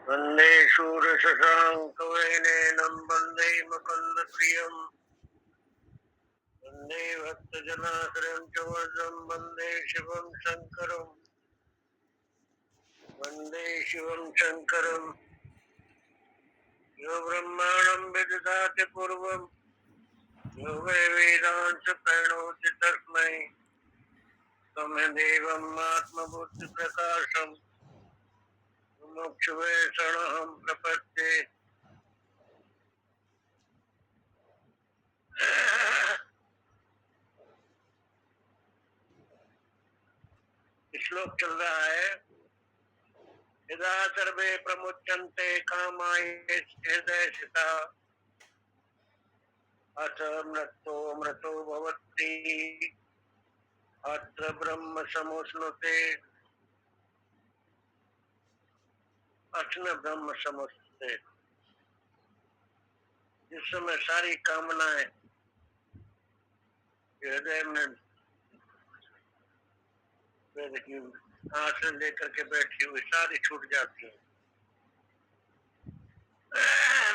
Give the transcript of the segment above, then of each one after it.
वन्दे शूरशशाङ्कवेनेनं वन्दे मुकुन्दप्रियम् वन्दे भक्तजनाश्रयं च वरदं वन्दे शिवं शङ्करं यो ब्रह्माणं विदधाति पूर्वं यो वै वेदांश्च प्रणोति तस्मै तमेदेवम् आत्मबुद्धिप्रकाशम् मुमुक्षुवे शरणं प्रपद्ये। श्लोक चल रहा है, यदा सर्वे प्रमुच्यन्ते कामाय हृदय स्थिता अथ मृतो मृतो भवति अत्र ब्रह्म समुष्णुते अथन ब्रह्म समुष्णुते। जिस समय सारी कामनाएं हृदय में आसन लेकर के बैठी हुई सारी छूट जाती है।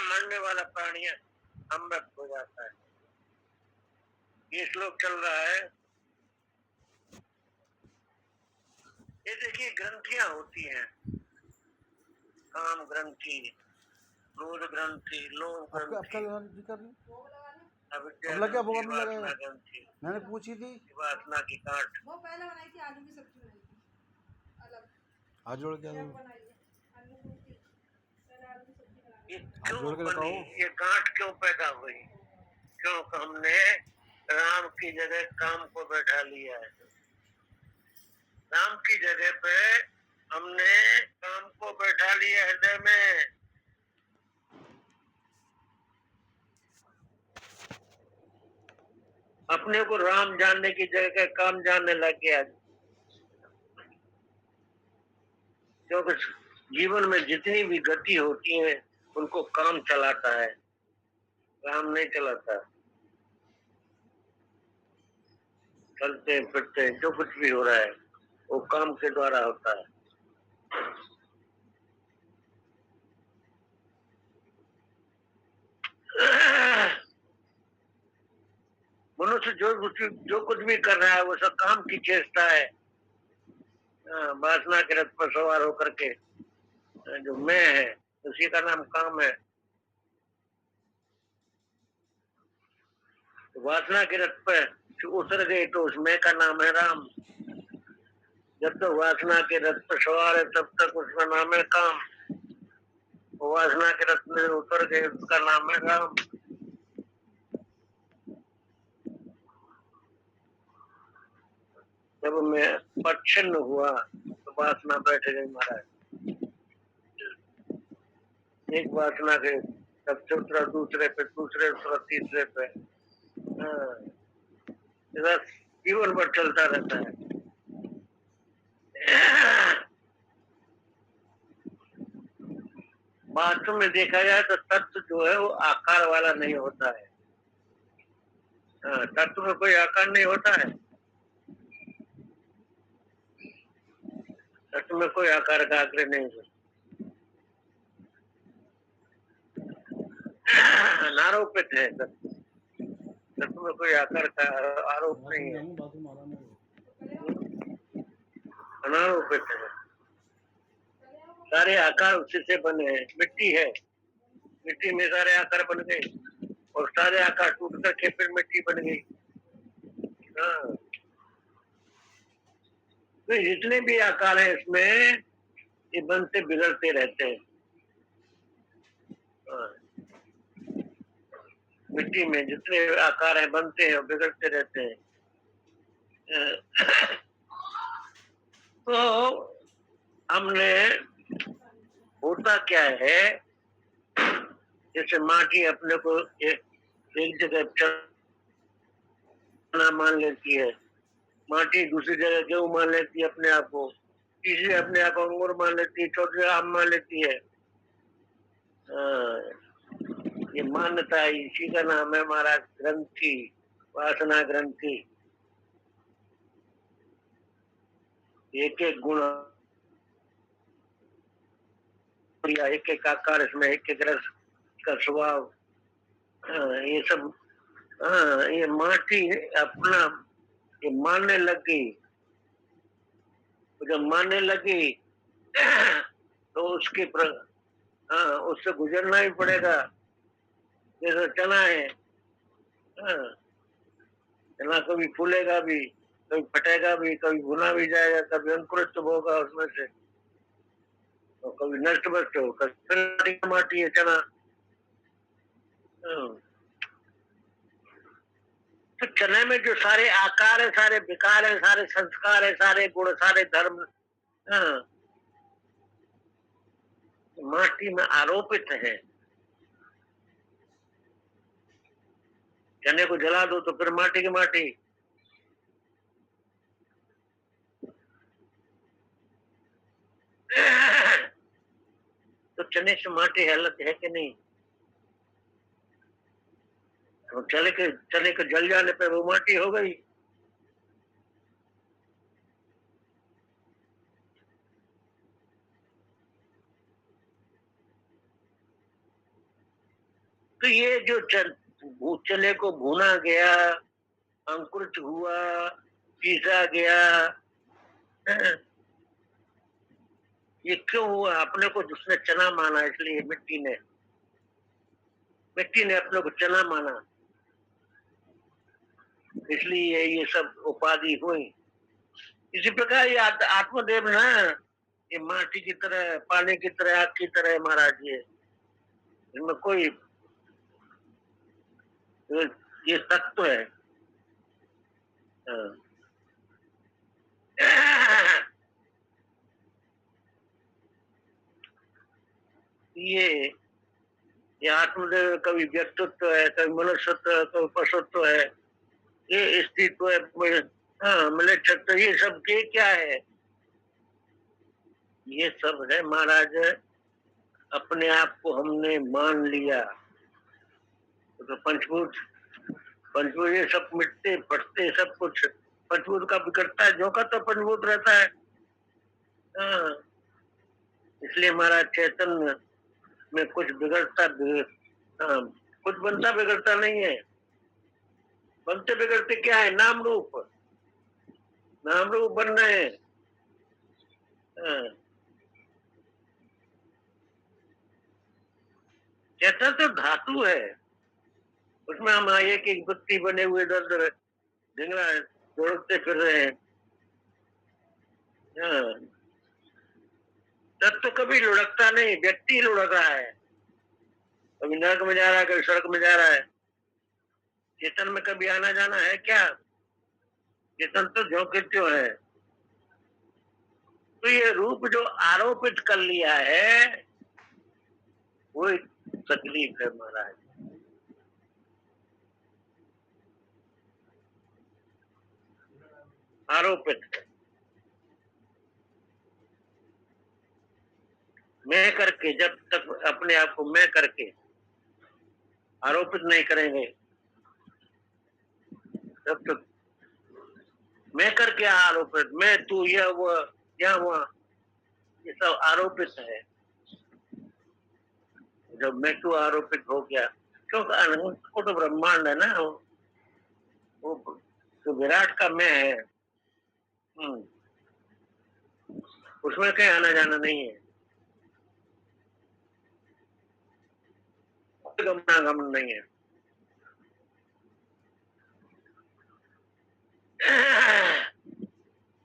मरने वाला प्राणी अमृत हो जाता है। ये श्लोक चल रहा है। ये देखिए ग्रंथियां होती हैं, काम ग्रंथि, क्रोध ग्रंथि, लोभ ग्रंथि, अविद्या ग्रंथि, वासना ग्रंथि। मैंने पूछी थी वासना की गांठ। वो पहले बनाई थी, आलू की सब्जी बनाई थी अलग। आज जोड़ के बनाई है आलू की पहले आलू की सब्जी बना ये हाथ जोड़ के क्यों बताओ। बनी, ये गांठ क्यों पैदा हुई? क्यों हमने राम की जगह काम को बैठा लिया है। राम की जगह पे हमने काम को बैठा लिया हृदय में। अपने को राम जानने की जगह काम जानने लग गया। क्योंकि जीवन में जितनी भी गति होती है उनको काम चलाता है, राम नहीं चलाता। चलते फिरते जो कुछ भी हो रहा है वो काम के द्वारा होता है। मनुष्य जो कुछ भी कर रहा है वो सब काम की चेष्टा है। वासना के रथ पर सवार होकर के जो मैं है उसी का नाम काम है। वासना के रथ पर उतर गए तो उस मैं का नाम है राम। जब तक वासना के रथ पर सवार है तब तक उसका नाम है काम। वासना के रथ में उतर गए उसका नाम है राम। जब मैं प्रच्छन्न हुआ तो वासना बैठ गई महाराज। एक वासना के तब दूसरा दूसरे पे, दूसरे तीसरे पे, जीवन भर चलता रहता है। वास्तव में देखा जाए तो तत्व जो है वो आकार वाला नहीं होता है। तत्व में कोई आकार नहीं होता है। तत्व में कोई आकार का आग्रह नहीं होता। अनारोपित है तत्व। तत्व में कोई आकार का आरोप नहीं है, अनारोपित है। सारे आकार उसी से बने हैं। मिट्टी है, मिट्टी में सारे आकार बन गए और सारे आकार टूट करके फिर मिट्टी बन गई। तो जितने भी आकार है इसमें ये बनते बिगड़ते रहते हैं। मिट्टी में जितने आकार है बनते हैं और बिगड़ते रहते हैं। तो हमने होता क्या है, जैसे माटी अपने को एक जगह चना मान लेती है, माटी दूसरी जगह गेहूं मान लेती है अपने आप को, तीसरी अपने आप अंगूर मान लेती है, चौथी आम मान लेती है। ये मान्यता है, इसी का नाम है हमारा ग्रंथि, वासना ग्रंथि। एक एक गुण या एक एक आकार, इसमें एक एक रस का स्वभाव, ये सब, ये माटी अपना ये मानने लगी। जब मानने लगी तो उससे गुजरना ही पड़ेगा। जैसे चना है, हाँ, चना कभी फूलेगा भी, कभी फटेगा भी, कभी भुना भी जाएगा, कभी अंकुरित तो होगा उसमें से, और कभी नष्ट भ्रष्ट हो, कभी माटी है चना। हाँ। तो चने में जो सारे आकार है, सारे विकार है, सारे संस्कार है, सारे गुण, सारे धर्म, हाँ, माटी में आरोपित है। चने को जला दो तो फिर माटी की माटी। तो चने से माटी अलग है कि नहीं? तो चने के जल जाने पे वो माटी हो गई। तो ये जो चने को भुना गया, अंकुरित हुआ, पीसा गया, ये क्यों हुआ? अपने को जिसने चना माना, इसलिए मिट्टी ने अपने को चना माना, इसलिए ये सब उपाधि हुई। इसी प्रकार ये आत्मदेव ना, ये माटी की तरह, पानी की तरह, आग की तरह है महाराज। ये इनमें कोई ये तत्व है। हाँ। ये ये आत्मदेव कभी व्यक्तित्व है, कभी मनुष्यत्व है, कभी पशुत्व है, ये स्थित्व है, हाँ मिलक्षत्व, ये सब के क्या है? ये सब है महाराज, अपने आप को हमने मान लिया तो पंचभूत पंचभूत ये सब मिटते फटते सब कुछ पंचभूत का बिगड़ता है, जो का तो पंचभूत रहता है। हाँ, इसलिए महाराज चैतन्य में कुछ हाँ, कुछ बनता बिगड़ता नहीं है। बनते बिगड़ते क्या है? नाम रूप बन रहे हैं। हाँ, चैतन्य तो धातु है, उसमें हम एक एक वृत्ति बने हुए दर दर ढिंगरा दौड़ते फिर रहे हैं। हाँ, तब तो कभी लुढ़कता नहीं, व्यक्ति लुढ़क रहा है, कभी नरक में जा रहा है, कभी सड़क में जा रहा है। चेतन में कभी आना जाना है क्या? चेतन तो ज्यों के त्यों है। तो ये रूप जो आरोपित कर लिया है वो तकलीफ है महाराज। आरोपित है, मैं करके, जब तक अपने आप को मैं करके आरोपित नहीं करेंगे तब तक मैं करके आरोपित, मैं तू यह वो क्या हुआ, ये सब आरोपित है। जब मैं तू आरोपित हो गया, क्योंकि वो तो ब्रह्मांड है ना, वो तो विराट का मैं है। उसमें कहीं आना जाना नहीं है, गमनागमन नहीं है।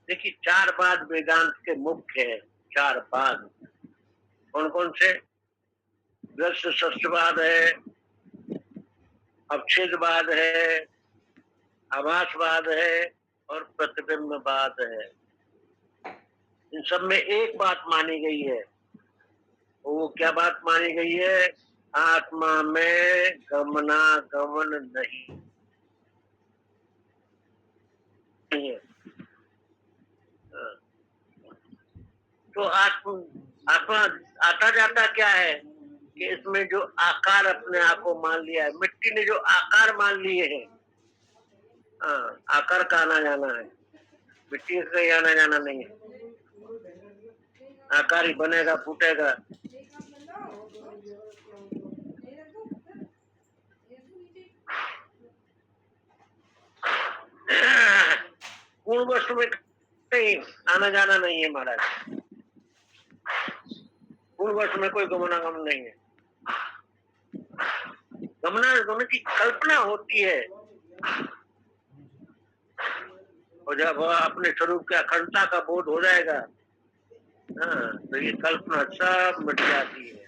देखिए, 4 बात वेदांत के मुख्य है। 4 बात कौन कौन से? दृश्य सत्यवाद है, अवच्छेदवाद है, आभासवाद है और प्रतिबिंबवाद है। इन सब में एक बात मानी गई है, वो क्या बात मानी गई है? आत्मा में गमनागमन नहीं है। तो आत्मा आता जाता क्या है कि इसमें जो आकार अपने आप को मान लिया है, मिट्टी ने जो आकार मान लिए हैं, आकार का आना जाना है, मिट्टी का कहीं आना जाना नहीं है। आकार ही बनेगा, फूटेगा। पूर्ण वस्तु में कहीं आना जाना नहीं है महाराज। पूर्ण वस्तु में कोई गमनागमन नहीं है। गमनागमन की कल्पना होती है, और जब अपने स्वरूप की अखंडता का बोध हो जाएगा, हाँ, तो ये कल्पना सब मिट जाती है।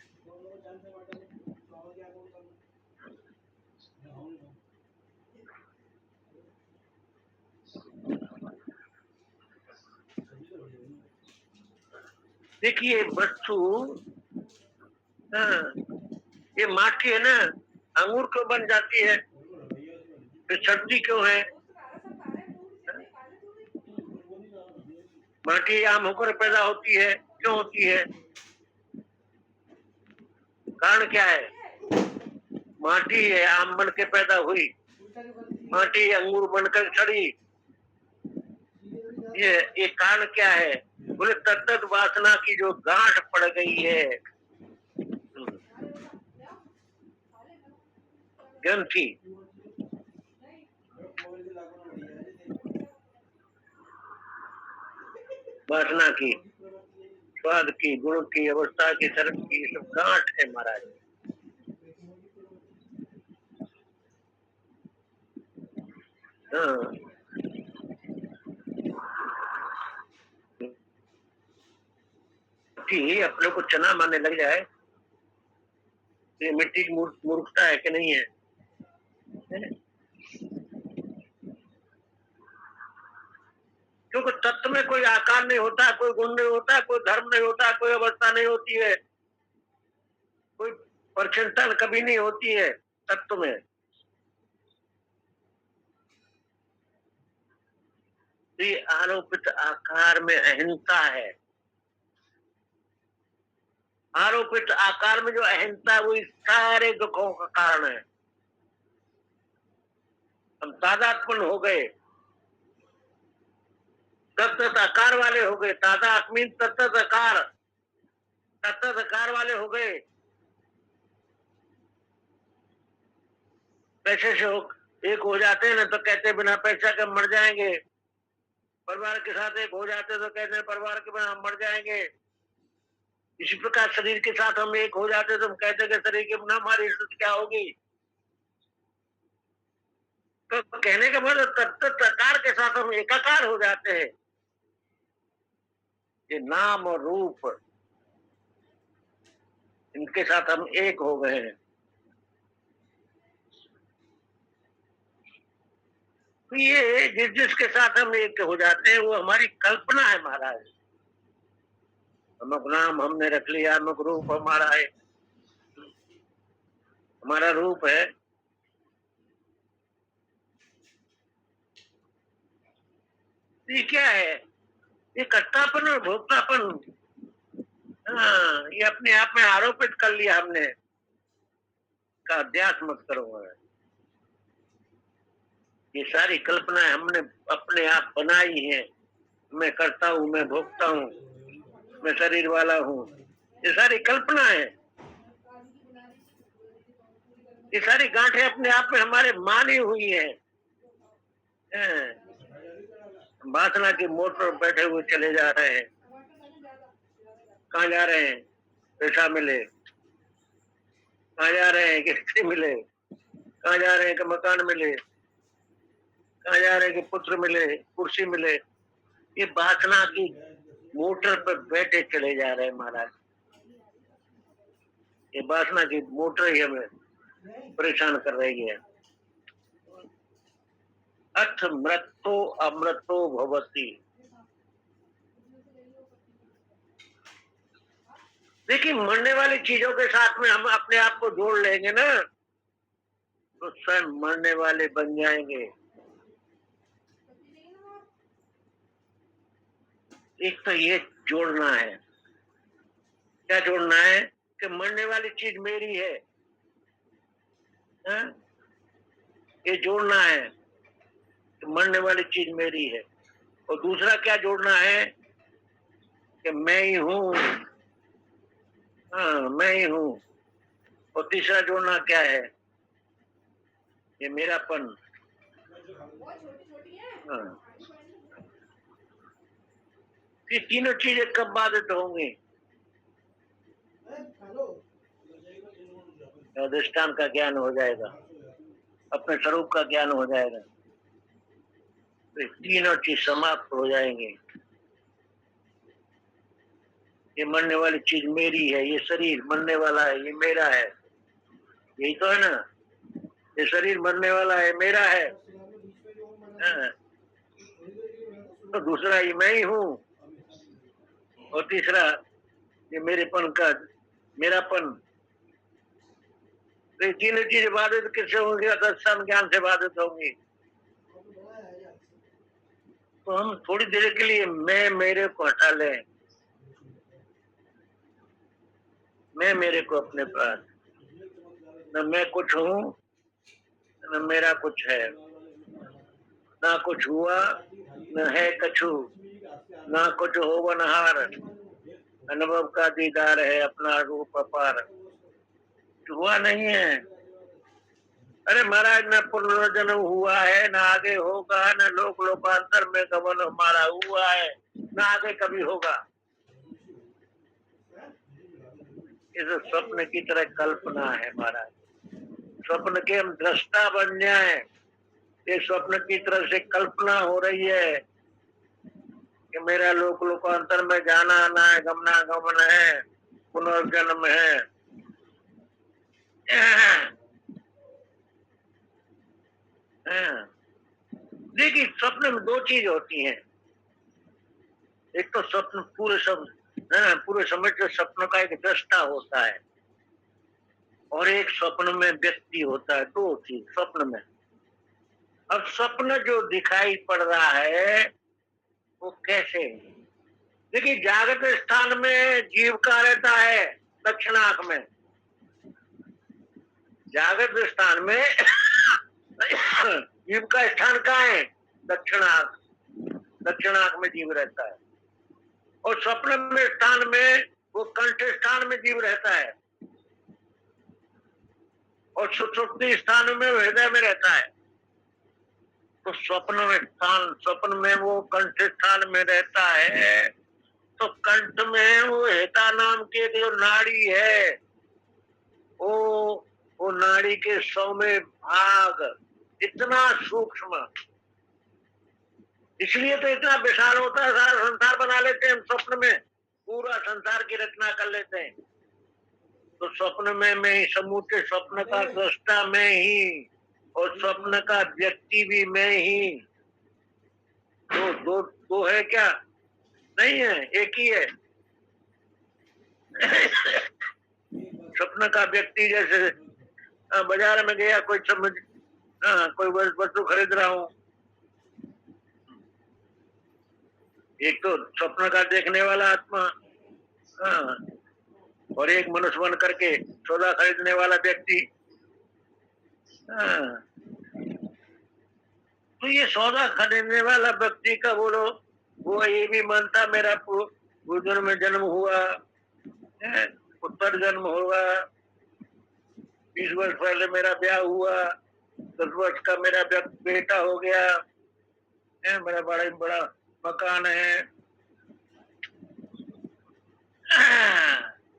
देखिए वस्तु, हाँ, ये माटी है ना, अंगूर क्यों बन जाती है, फिर सब्जी क्यों है? माटी आम होकर पैदा होती है, क्यों होती है? कारण क्या है? माटी है, आम बन के पैदा हुई, माटी अंगूर बनकर सड़ी। ये कारण क्या है? बोले तत्त वासना की जो गांठ पड़ गई है, ग्रंथि, वासना की, स्वाद की, गुण की, अवस्था की, शरण की, ये सब गांठ है महाराज। हाँ, कि अपने को चना मानने लग जाए, ये मिट्टी की मूर्खता है कि नहीं है? क्योंकि तत्व में कोई आकार नहीं होता, कोई गुण नहीं होता, कोई धर्म नहीं होता, कोई अवस्था नहीं होती है, कोई परसेंटल कभी नहीं होती है तत्व में। ये आरोपित आकार में अहिंसा है। आरोपित आकार में जो अहिंसा, वो सारे दुखों का कारण है। हम तादात्म्य हो गए, तत्त आकार वाले हो गए। तादात्म्य तत्त आकार, तत्त आकार वाले हो गए। पैसे से एक हो जाते हैं ना तो कहते हैं बिना पैसा के मर जाएंगे। परिवार के साथ एक हो जाते तो कहते हैं परिवार के बिना हम मर जाएंगे। इसी प्रकार शरीर के साथ हम एक हो जाते तो हम कहते कि शरीर के बिना हमारी स्थिति क्या होगी। तो कहने का मतलब तत्त आकार के साथ हम एकाकार हो जाते हैं। ये नाम और रूप, इनके साथ हम एक हो गए हैं। तो ये जिसके साथ हम एक हो जाते हैं वो हमारी कल्पना है महाराज। अमुक नाम हमने रख लिया, अमुक रूप हमारा है, हमारा रूप है। ये क्या है? ये कर्तापन और भोक्तापन, हाँ, ये अपने आप में आरोपित कर लिया हमने। का अध्यास मत करो। ये सारी कल्पनाएं हमने अपने आप बनाई है। मैं करता हूँ, मैं भोगता हूँ, मैं शरीर वाला हूँ, ये सारी कल्पना है। ये सारी गांठें अपने आप में हमारे मानी हुई है। वासना की मोटर बैठे हुए चले जा रहे हैं। कहाँ जा रहे हैं? पैसा मिले। कहाँ जा रहे हैं? कि स्त्री मिले। कहाँ जा रहे हैं? कि मकान मिले। कहाँ जा रहे हैं? कि पुत्र मिले, कुर्सी मिले। ये वासना की मोटर पर बैठे चले जा रहे हैं महाराज। ये वासना की मोटर ही हमें परेशान कर रही है। अथ मृत्यो अमृतो भवति। देखिए मरने वाली चीजों के साथ में हम अपने आप को जोड़ लेंगे ना तो स्वयं मरने वाले बन जाएंगे। एक तो ये जोड़ना है। क्या जोड़ना है? कि मरने वाली चीज मेरी है, हाँ? ये जोड़ना है कि मरने वाली चीज मेरी है। और दूसरा क्या जोड़ना है? कि मैं ही हूँ, हाँ, मैं ही हूँ। और तीसरा जोड़ना क्या है? ये मेरापन, हाँ। ये तीनों चीजें कब बाधित होंगी? अधिष्ठान का ज्ञान हो जाएगा, अपने स्वरूप का ज्ञान हो जाएगा, तो ये तीनों चीज समाप्त हो जाएंगे। ये मरने वाली चीज मेरी है, ये शरीर मरने वाला है, ये मेरा है, यही तो है ना। ये शरीर मरने वाला है, मेरा है, हाँ। तो दूसरा ये मैं ही हूँ, और तीसरा ये मेरेपन का मेरापन। तो ये तीनों चीजें बाधित किससे होंगी? अधिष्ठान ज्ञान से बाधित होंगी। तो हम थोड़ी देर के लिए मैं मेरे को हटा लें, मैं मेरे को अपने पास, न मैं कुछ हूँ न मेरा कुछ है, ना कुछ हुआ न है कछु, ना कुछ हो वनहार, अनुभव का दीदार है अपना रूप अपार। हुआ नहीं है। अरे महाराज, न पुनर्जन्म हुआ है, न आगे होगा, न लोक लोकांतर में गमन हमारा हुआ है, न आगे कभी होगा। इस स्वप्न की तरह कल्पना है महाराज। स्वप्न के हम दृष्टा बन जाए, ये स्वप्न की तरह से कल्पना हो रही है कि मेरा लोक लोकांतर में जाना आना है, गमना गमन है, पुनर्जन्म है। देखिए, स्वप्न में दो चीज होती हैं। एक तो स्वप्न पूरे समय से स्वप्न का एक दृष्टा होता है, और एक स्वप्न में व्यक्ति होता है। दो चीज स्वप्न में। अब स्वप्न जो दिखाई पड़ रहा है वो कैसे? देखिए, जागृत स्थान में जीव का रहता है दक्षिण आंख में। जागृत स्थान में जीव का स्थान कहाँ है? दक्षिण आंख। दक्षिण आंख में जीव रहता है। और स्वप्न में स्थान में वो कंठ स्थान में जीव रहता है, और सुषुप्ति स्थान में हृदय में रहता है। तो स्वप्न में वो कंठ स्थान में रहता है, तो कंठ में वो हेता नाम के जो नाड़ी है, वो नाड़ी के 100वें भाग, इतना सूक्ष्म, इसलिए तो इतना विशाल होता है। सारा संसार बना लेते हैं हम स्वप्न में, पूरा संसार की रचना कर लेते हैं। तो स्वप्न में मैं ही, समूचे स्वप्न का दृष्टा मैं ही, और स्वप्न का व्यक्ति भी मैं ही। दो है क्या? नहीं है, एक ही है। स्वप्न का व्यक्ति जैसे बाजार में गया, कोई कोई वस्तु खरीद रहा हूँ, एक तो स्वप्न का देखने वाला आत्मा, और एक मनुष्य बन करके सौदा खरीदने वाला व्यक्ति। तो ये सौदा खरीदने वाला व्यक्ति का बोलो, वो ये भी मानता मेरा पूर्व में जन्म हुआ, उत्तर जन्म होगा, 20 वर्ष पहले मेरा ब्याह हुआ, 10 वर्ष का मेरा बेटा हो गया, मेरा बड़ा मकान है,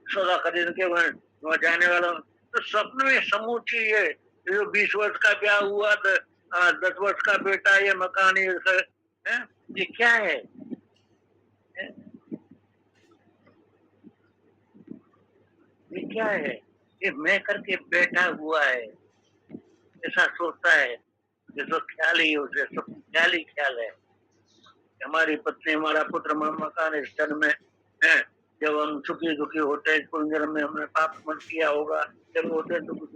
सौदा खरीद के वहां जाने वाला। तो स्वप्न में समूची ये जो 20 वर्ष का ब्याह हुआ, 10 वर्ष का बेटा, ये मकान, ये क्या है? ये क्या है? ये मैं करके बैठा हुआ है, ऐसा सोचता है। ये तो ख्याल ही, उसे सब ख्याल ही ख्याल है। हमारी पत्नी, हमारा पुत्र, मकान इस जन्म में है। जब हम सुखी दुखी होते हैं, पूर्व जन्म में हमने पाप मन किया होगा, जब होते हैं तो कुछ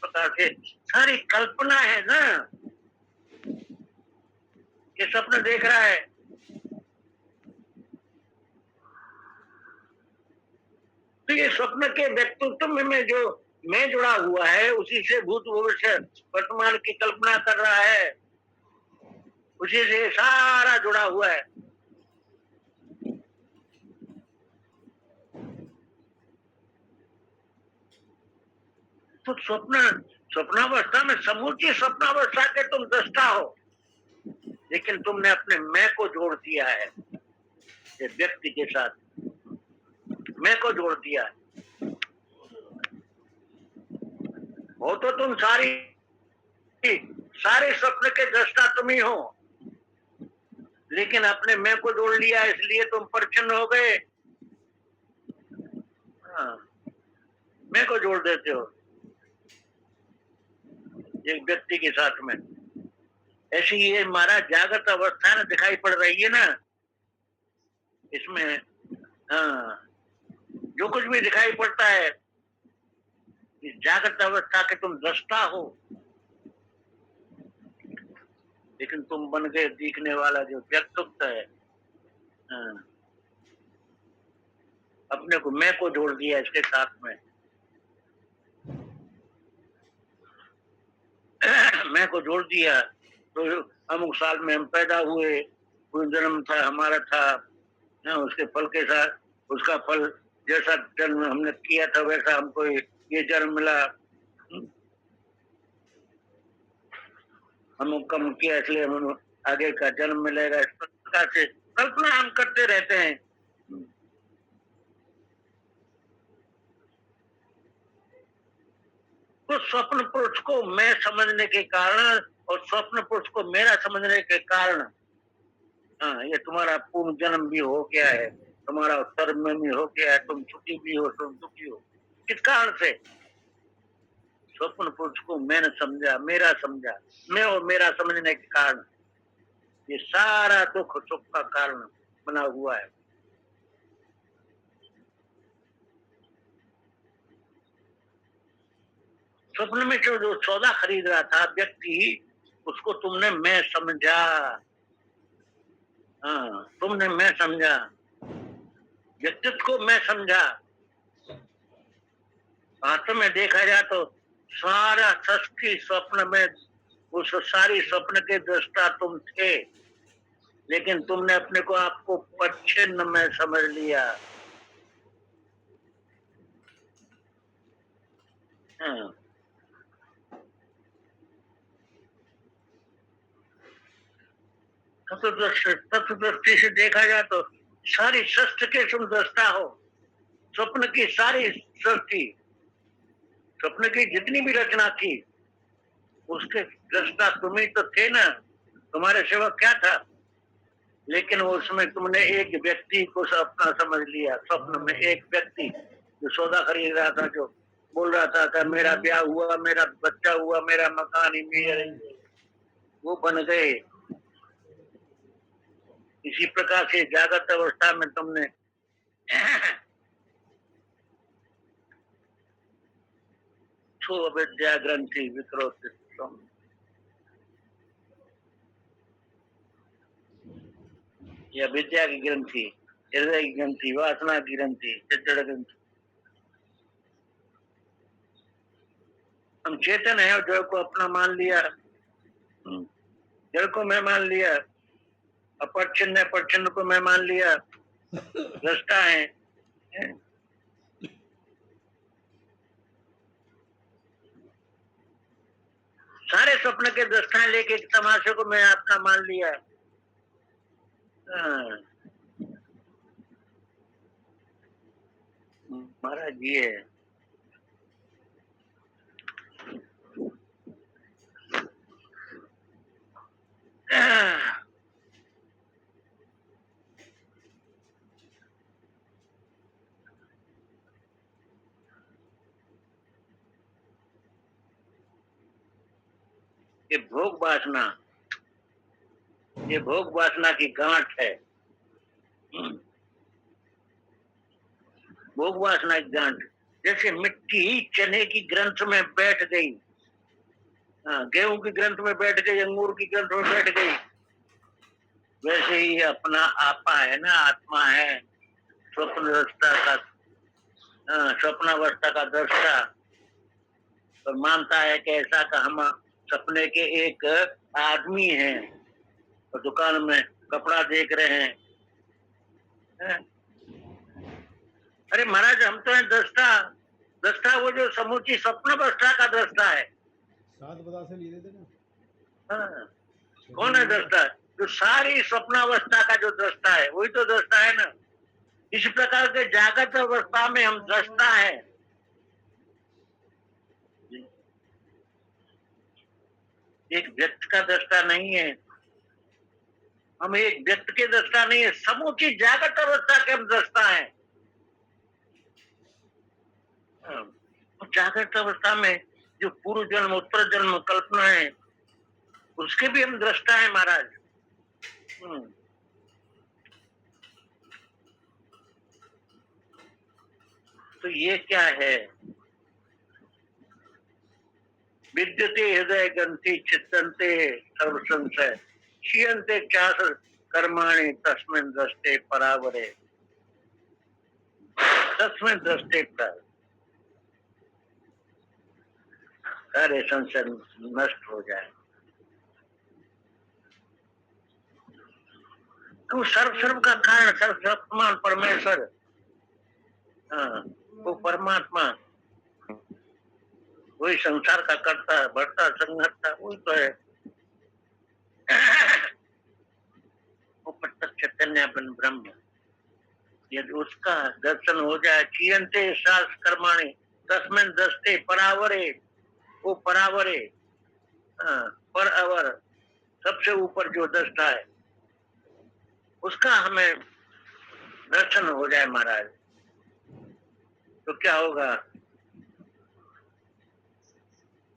प्रकार से सारी कल्पना है ना। ये स्वप्न देख रहा है। तो ये स्वप्न के व्यक्तित्व में जो मैं जुड़ा हुआ है, उसी से भूत भविष्य वर्तमान की कल्पना कर रहा है, उसी से सारा जुड़ा हुआ है। तो स्वप्नावस्था में, समूची स्वप्नावस्था के तुम दृष्टा हो, लेकिन तुमने अपने मैं को जोड़ दिया है। एक व्यक्ति के साथ मैं को जोड़ दिया। हो तो तुम सारे स्वप्न के दृष्टा तुम ही हो, लेकिन अपने मैं को जोड़ लिया इसलिए तुम प्रच्छन्न हो गए। हाँ, मैं को जोड़ देते हो एक व्यक्ति के साथ में। ऐसी ये हमारा जागृत अवस्था ना दिखाई पड़ रही है ना, इसमें हाँ, जो कुछ भी दिखाई पड़ता है इस जागृत अवस्था के तुम दृष्टा हो, लेकिन तुम बन गए दिखने वाला जो व्यक्तित्व है। हाँ, अपने को मैं को जोड़ दिया इसके साथ में। मैं को जोड़ दिया तो अमुक साल में हम पैदा हुए, कोई जन्म था हमारा था, उसके फल के साथ उसका फल, जैसा जन्म हमने किया था वैसा हमको ये जन्म मिला। हम कम किया इसलिए हम आगे का जन्म मिलेगा। इस प्रकार से कल्पना हम करते रहते हैं। तो स्वप्न पुरुष को मैं समझने के कारण और स्वप्न पुरुष को मेरा समझने के कारण, हाँ, ये तुम्हारा पूर्ण जन्म भी हो गया है, तुम्हारा उत्तर में भी हो गया है, तुम सुखी भी हो, तुम दुखी हो। किस कारण से? स्वप्न पुरुष को मैंने समझा, मेरा समझा, मैं और मेरा समझने के कारण ये सारा दुख सुख का कारण बना हुआ है। स्वप्न में जो सौदा खरीद रहा था व्यक्ति, उसको तुमने मैं समझा। हाँ, तुमने मैं समझा, व्यक्तित्व को मैं समझा। वास्तव में देखा जाए तो सारा सृष्टि स्वप्न में, उस सारी स्वप्न के दृष्टा तुम थे, लेकिन तुमने अपने को आपको परिच्छिन्न में समझ लिया। हाँ, तत्वदृष्टि से देखा जाए तो सारी सृष्टि के तुम दृष्टा हो। स्वप्न की सारी सृष्टि, स्वप्न की जितनी भी रचना थी उसके दृष्टा तुम ही तो थे ना, तुम्हारे सिवा क्या था। लेकिन उसमें तुमने एक व्यक्ति को अपना समझ लिया। स्वप्न में एक व्यक्ति जो सौदा खरीद रहा था, जो बोल रहा था मेरा ब्याह हुआ, मेरा बच्चा हुआ, मेरा मकान ही मेरे, वो बन गए। इसी प्रकार से जागृत अवस्था में तुमने छो अविद्या ग्रंथि विक्रोध, या विद्या की ग्रंथि, हृदय की ग्रंथि, वासना की ग्रंथि, चित्त ग्रंथि। हम चेतन है और जड़ को अपना मान लिया, जड़ को मैं मान लिया, अपरिच्छिन्न है, परिच्छिन्न को मैं मान लिया, दृष्टा है। सारे स्वप्न के दृष्टा लेके तमाशे को मैं अपना मान लिया। महाराज जी है। ये भोग वासना, ये भोग वासना की गांठ है। भोग वासना की गांठ, जैसे मिट्टी चने की ग्रंथ में बैठ गई, गेहूं की ग्रंथ में बैठ गई, अंगूर की ग्रंथ में बैठ गई, वैसे ही अपना आपा है ना, आत्मा है, स्वप्नावस्था का, स्वप्नावस्था का दृष्टा, और मानता है कि ऐसा का हम सपने के एक आदमी हैं और दुकान में कपड़ा देख रहे हैं। अरे महाराज, हम तो है दृष्टा। दृष्टा वो जो समूची स्वप्न अवस्था का दृष्टा है। सात बता से लिए थे ना। हाँ, कौन है दृष्टा? तो सारी स्वप्नावस्था का जो दृष्टा है वही तो दृष्टा है ना। इस प्रकार के जागृत अवस्था में हम दृष्टा है। एक व्यक्ति का दृष्टा नहीं है, हम एक व्यक्ति के दृष्टा नहीं है, समूची जागृत अवस्था के हम दृष्टा है। जागृत अवस्था में जो पूर्व जन्म उत्तर जन्म कल्पना है उसके भी हम दृष्टा है महाराज। तो ये क्या है? विद्यते हृदय ग्रंथि चित्तन्ते सर्व संशय क्षीयन्ते चास कर्माणि तस्मिन् दृष्टे परावरे तस्मिन् दृष्टे पर सारे संशय नष्ट हो जाए। तो सर्व का कारण सर्वशक्तिमान परमेश्वर, वो परमात्मा, वही संसार का कर्ता बढ़ता संघर्ता वही तो है। वो प्रत्यक्ष चैतन्य ब्रह्म, यदि उसका दर्शन हो जाए क्षीयन्ते शास कर्माणि तस्मिन् दृष्टे परावरे, वो परावरे पर अवर सबसे ऊपर जो दृष्टा है उसका हमें दर्शन हो जाए महाराज, तो क्या होगा?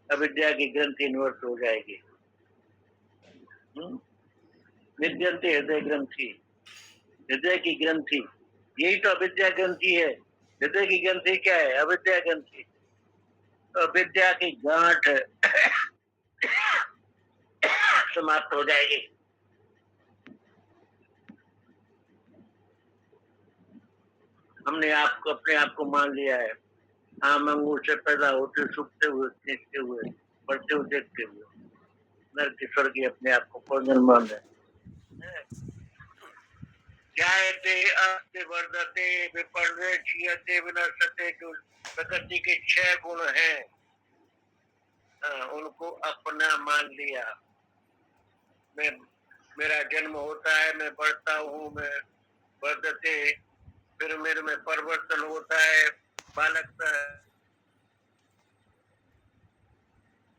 अविद्या की ग्रंथि निवृत्त हो जाएगी। विद्यन्ते हृदय ग्रंथि, हृदय की ग्रंथि यही तो अविद्या ग्रंथि है। हृदय की ग्रंथि क्या है? अविद्या ग्रंथि। तो अविद्या की गांठ समाप्त हो जाएगी। हमने आपको अपने आप को मान लिया है आम अंगूर से पैदा होते सूखते हुए खींचते हुए बढ़ते हुए देखते हुए नर किशोर की अपने आप को कौन मान रहे? जायते अस्ति वर्धते विपर्य क्षीयते विनश्यते, जो प्रकृति के 6 गुण हैं उनको अपना मान लिया। मैं, मेरा जन्म होता है, मैं बढ़ता हूँ, मैं वर्धते, फिर मेरे में परिवर्तन होता है, बालक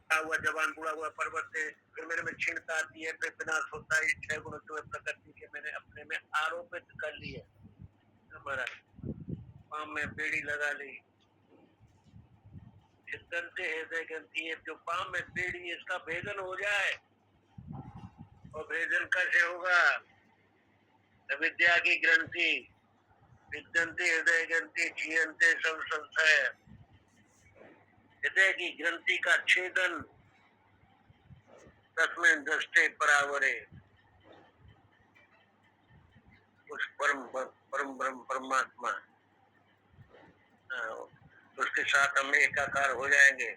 हुआ जवान बूढ़ा हुआ परिवर्तन, फिर मेरे में क्षीणता आती है, फिर विनाश होता है। 6 गुण जो है प्रकृति के मैंने अपने में आरोपित कर लिए। हमारा पाँव में बेड़ी लगा ली, चित्तन्ते हृदय ग्रंथि, जो पाँव में बेड़ी इसका भेदन हो जाए। और भेदन कैसे होगा? अविद्या की ग्रंथि विद्यन्ते हृदय ग्रंथि क्षीयन्ते सर्व संशय, हृदय की ग्रंथि का छेदन तस्मिन् दृष्टे परावरे, उस परम ब्रह्म परमात्मा उसके साथ हम एकाकार हो जाएंगे।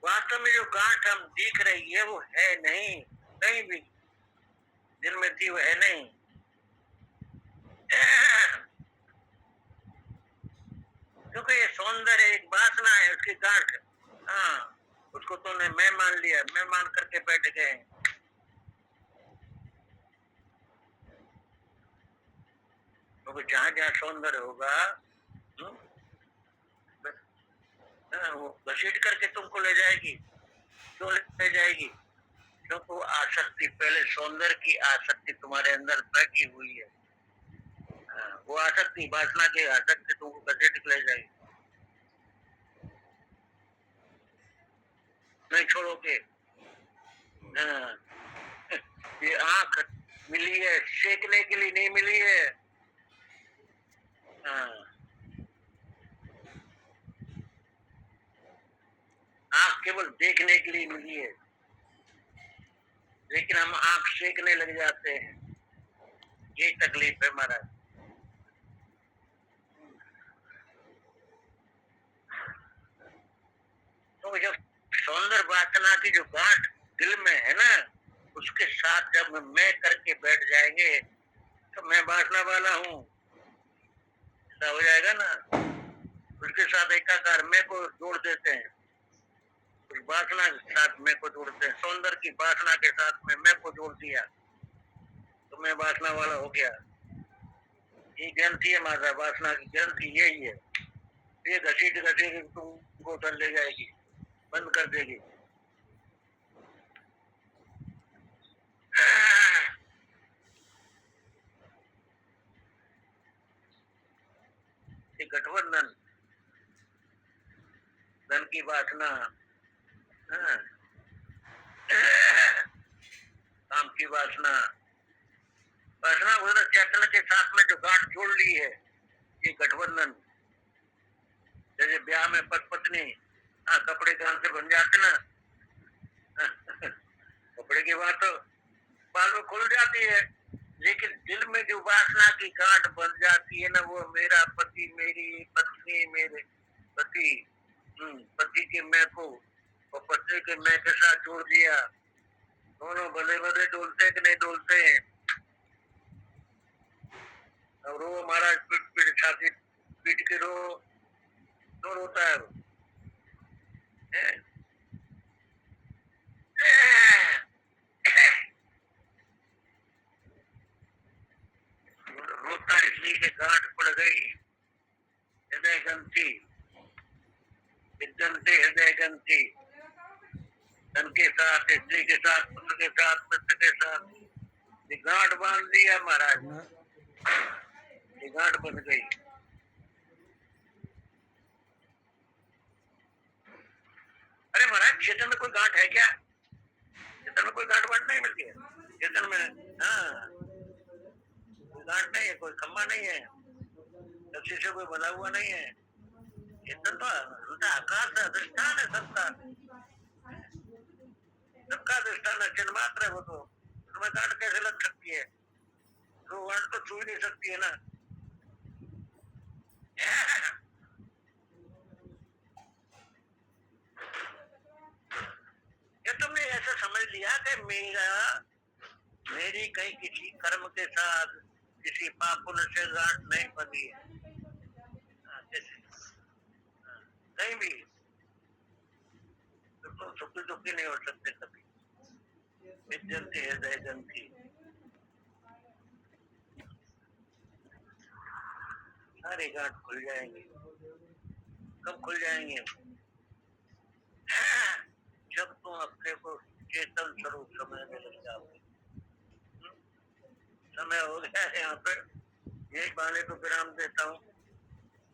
वास्तव में जो गांठ हम दिख रही है वो है नहीं, कहीं भी दिल में थी वो है नहीं। क्योंकि ये सौंदर्य एक वासना है, उसकी गांठ। उसको तुमने मैं मान लिया, मैं मान करके बैठ गए। क्योंकि जहाँ जहाँ सौंदर्य होगा वो घसीट करके तुमको ले जाएगी। क्यों ले जाएगी? क्योंकि वो आसक्ति, पहले सौंदर्य की आसक्ति तुम्हारे अंदर बैठी हुई है। वो आसक्ति, वासना की आसक्ति तुमको घसीट ले जाएगी, नहीं छोड़ोगे। ये आंख मिली है सेकने के लिए, नहीं मिली है। आंख केवल देखने के लिए मिली है, लेकिन हम आंख सेकने लग जाते हैं। यही तकलीफ है महाराज। तो जब सौंदर्य वासना की जो गांठ दिल में है ना, उसके साथ जब मैं करके बैठ जाएंगे तो मैं वासना वाला हूँ, ऐसा हो जाएगा ना। उसके साथ एकाकार मैं को जोड़ देते हैं, उस वासना के साथ मैं को जोड़ते हैं, सौंदर्य की वासना के साथ में मैं को जोड़ दिया तो मैं वासना वाला हो गया। ये ग्रंथि है माता, वासना की ग्रंथि यही है। ये घसीट घसीट तुमको उधर ले जाएगी, बंद कर देगी। ये गठबंधन, धन की वासना, हाँ, काम की वासना, वासना उधर चैतन्य के साथ में जो गांठ जोड़ ली है, ये गठबंधन। जैसे ब्याह में पति पत्नी, हाँ, कपड़े दान से बन जाते ना, कपड़े की बात तो बाद में खुल जाती है, लेकिन दिल में जो वासना की गांठ बन जाती है ना, वो मेरा पति, मेरी पत्नी, मेरे पति, पति के मैं को और पत्नी के मैं के साथ जोड़ दिया। दोनों भले भले डोलते कि नहीं डोलते हैं। अब रो महाराज, पीट पीट छाती पीट के रो, क्यों रोता है वो? रोता इसलिए के गांठ पड़ गई, हृदय ग्रंथि, विद्यंते हृदय ग्रंथि, धन के साथ, स्त्री के साथ, पुत्र के साथ, मित्र के साथ, ये गांठ बांध दिया महाराज, ये गांठ बन गई। अरे महाराज, चेतन में कोई गांठ है क्या? चेतन में कोई गांठ बांट नहीं मिलती है चेतन में, हाँ, कोई गांठ नहीं है, कोई खम्बा नहीं है, रस्सी से कोई बना हुआ नहीं है। चेतन तो उल्टा आकाश है, अधिष्ठान है सबका, सबका अधिष्ठान है, चिन्ह मात्र है वो तो, उसमें गांठ कैसे लग सकती है? तो गांठ तो छू ही नहीं सकती है ना। ये तुमने ऐसा समझ लिया कि मेरी कहीं किसी कर्म के साथ किसी पापुन से गांठ नहीं बनी है, कहीं भी तो तुम सुखी दुखी नहीं हो सकते कभी। विद्यंते हृदय ग्रंथि, सारे गांठ खुल जाएंगे। कब खुल जाएंगे? जब तुम अपने को चेतन स्वरूप समझने लग जाओगे। समय हो गया है यहाँ पे, यही बहाने को विराम देता हूँ,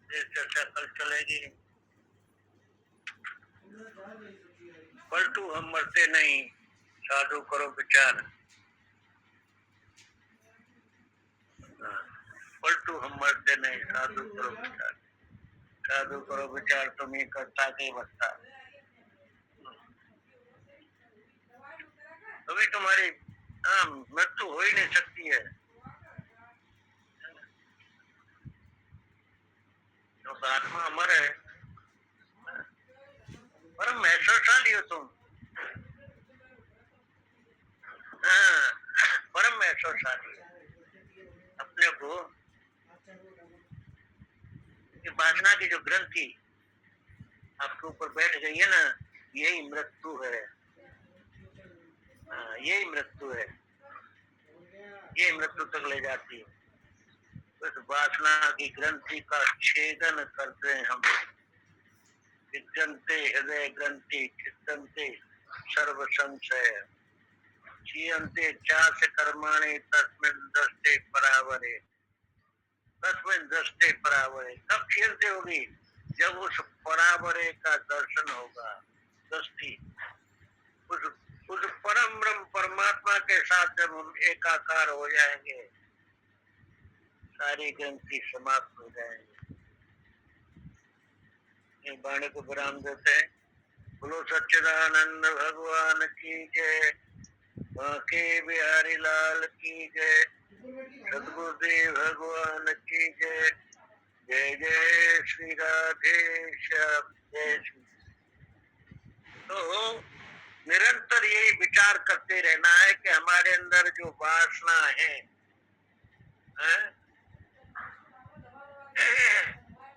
ये चर्चा कल चलेगी। पलटू हम मरते नहीं, साधु करो विचार, पलटू हम मरते नहीं, साधु करो विचार, साधु करो विचार, तुम ही करता के बसता। अभी तुम्हारी मृत्यु हो ही नहीं सकती है, तो आत्मा अमर है। परम महसूसाली हो तुम, परम महसूसाली अपने को। वासना की जो ग्रंथि आपके ऊपर बैठ गई है ना, यही मृत्यु है, यही मृत्यु है, ये मृत्यु तक ले जाती है। उस वासना की ग्रंथि का छेदन करते हैं हम। विद्यन्ते हृदय ग्रंथि, चित्तन्ते सर्व संशय, चीयन्ते चास कर्माणि तस्मिन् दृष्टे परावरे, तस्मिन् दृष्टे परावरे। कब छीनते होगी? जब उस परावरे का दर्शन होगा, दृष्टि, उस परम ब्रह्म परमात्मा के साथ जब हम एकाकार हो जाएंगे, सारी ग्रंथि समाप्त हो जाएंगे। वाणी को विराम देते हैं। बोलो सच्चिदानंद भगवान की जय, बांके बिहारी लाल की जय, सदगुरुदेव भगवान की जय। जय जय श्री राधे श्याम, जय श्री। तो निरंतर यही विचार करते रहना है कि हमारे अंदर जो वासना है,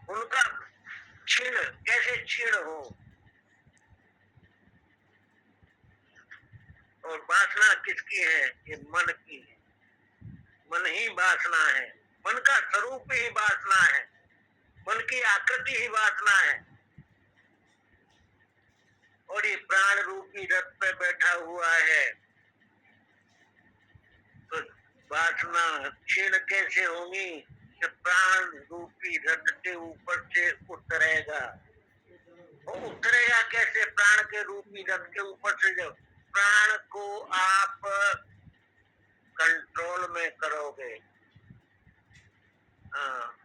उनका छीण कैसे छीण हो, की है, ये मन की है। मन ही वासना है, मन का स्वरूप ही वासना है, मन की आकृति ही वासना है। और ये प्राण रूपी रथ पे बैठा हुआ है, तो वासना क्षीण कैसे होगी कि प्राण रूपी रथ के ऊपर से उतरेगा। वो उतरेगा कैसे प्राण के रूपी रथ के ऊपर से? जब प्राण को आप कंट्रोल में करोगे, हाँ,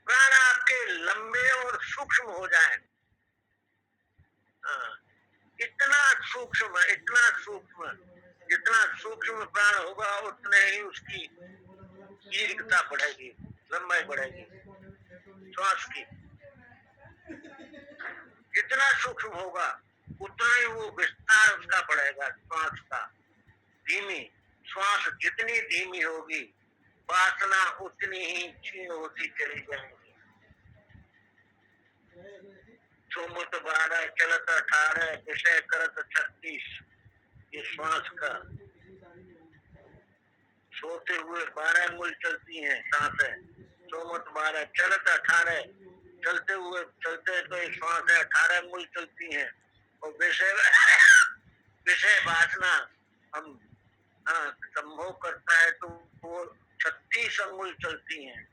प्राण आपके लंबे और सूक्ष्म हो जाए, हाँ, इतना सूक्ष्म, इतना सूक्ष्म, जितना सूक्ष्म प्राण होगा उतने ही उसकी दीर्घता बढ़ेगी, लंबाई बढ़ेगी श्वास की। जितना सूक्ष्म होगा उतना ही वो विस्तार उसका बढ़ेगा श्वास का। धीमी श्वास जितनी धीमी होगी, वासना उतनी ही क्षीण होती चली जाएगी। सोमुत 12 चलत 18 विषय करत 36, ये श्वास का। सोते हुए 12 अंगुल चलती हैं सांसें, सोमुत 12 चलत 18, चलते हुए चलते तो श्वास है 18 अंगुल चलती हैं। और विषय विषय वासना हम संभोग करता है तो वो 36 अंगुल चलती हैं।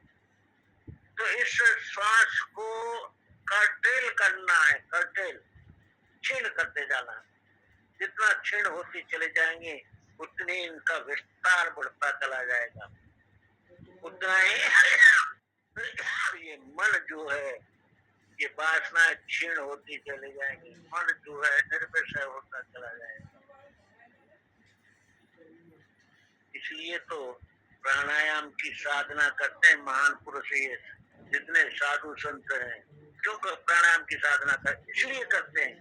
तो इस श्वास को कर्टेल करना है, कर्टेल क्षीण करते जाना। जितना क्षीण होती चले जाएंगे उतनी इनका विस्तार बढ़ता चला जाएगा, उतना ही ये मन जो है, ये वासना क्षीण होती चली जाएंगी, मन जो है निर्विषय होता चला जाएगा। इसलिए तो प्राणायाम की साधना करते हैं महान पुरुष, ये जितने साधु संत हैं, क्यों प्राणायाम की साधना करते? इसलिए करते हैं,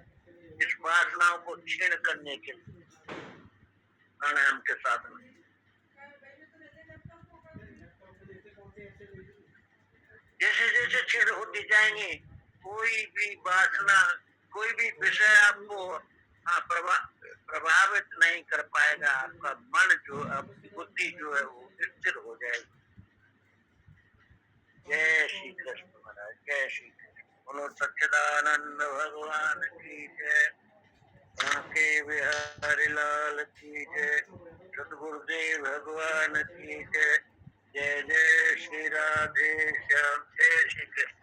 इस वासनाओं को क्षीण करने के लिए प्राणायाम के साधना। जैसे जैसे क्षीण होती जाएंगी, कोई भी वासना, कोई भी विषय आपको प्रभावित नहीं कर पाएगा। आपका मन जो, आपकी बुद्धि जो है वो स्थिर हो जाएगी। जय श्री कृष्ण महाराज, जय श्री कृष्ण। बोलो सच्चिदानंद भगवान की जय, बांके बिहारी लाल की जय, सद्गुरुदेव भगवान की जय। जय जय श्री राधे श्याम, जय श्री कृष्ण।